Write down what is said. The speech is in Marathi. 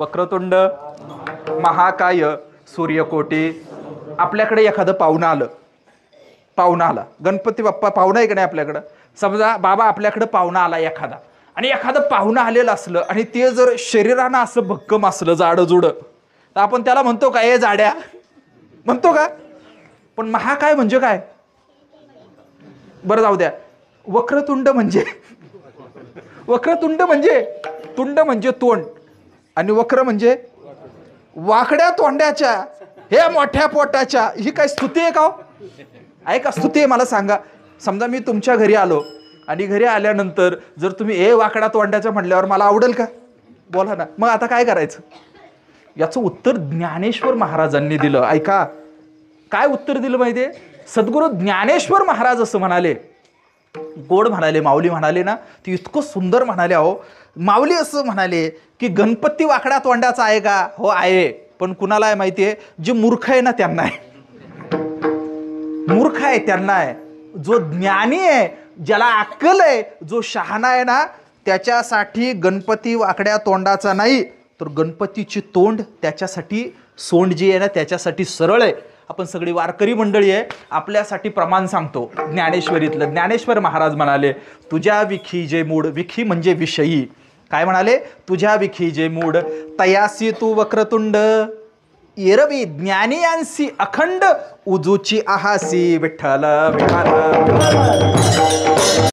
वक्रतुंड महाकाय सूर्यकोटी. आपल्याकडे एखादं पाहुणा आला गणपती बाप्पा पाहुणा आहे का नाही आपल्याकडं. समजा बाबा आपल्याकडे पाहुणा आला एखादा, आणि एखादं पाहुणं आलेलं असलं आणि ते जर शरीरानं असं भक्कम असलं जाडजुड, तर आपण त्याला म्हणतो का ए जाड्या, म्हणतो का. पण महाकाय म्हणजे काय बरं जाऊ द्या. वक्रतुंड म्हणजे तुंड म्हणजे तोंड, आणि वक्र म्हणजे वाकड्या तोंड्याच्या हे मोठ्या पोटाच्या. ही काय स्तुती आहे का. ऐका स्तुती आहे मला सांगा. समजा मी तुमच्या घरी आलो आणि घरी आल्यानंतर जर तुम्ही ए वाकड्या तोंड्याच्या म्हणल्यावर मला आवडेल का. बोला ना. मग आता काय करायचं. याचं उत्तर ज्ञानेश्वर महाराजांनी दिलं. ऐका काय उत्तर दिलं माहितीये. सद्गुरू ज्ञानेश्वर महाराज असं म्हणाले, गोड म्हणाले, माऊली म्हणाले ना, ती इतकं सुंदर म्हणाले. अहो माऊली असं म्हणाले की गणपती वाकड्या तोंडाचा आहे का. हो आहे, पण कुणाला आहे माहितीये, जे मूर्ख आहे ना त्यांना आहे. मूर्ख आहे त्यांना आहे. जो ज्ञानी आहे, ज्याला अक्कल आहे, जो शहाणा आहे ना, त्याच्यासाठी गणपती वाकड्या तोंडाचा नाही, तर गणपतीची तोंड त्याच्यासाठी सोंड जी आहे ना त्याच्यासाठी सरळ आहे. आपण सगळी वारकरी मंडळी आहे, आपल्यासाठी प्रमाण सांगतो ज्ञानेश्वरीतलं. ज्ञानेश्वर महाराज म्हणाले, तुझ्या विखी जे मूड, विखी म्हणजे विषयी, काय म्हणाले, तुझ्या विखी जे मूड तयासी तू वक्रतुंड, एरवी ज्ञानियांसी अखंड उजूची आहासी. विठ्ठल विठ्ठल.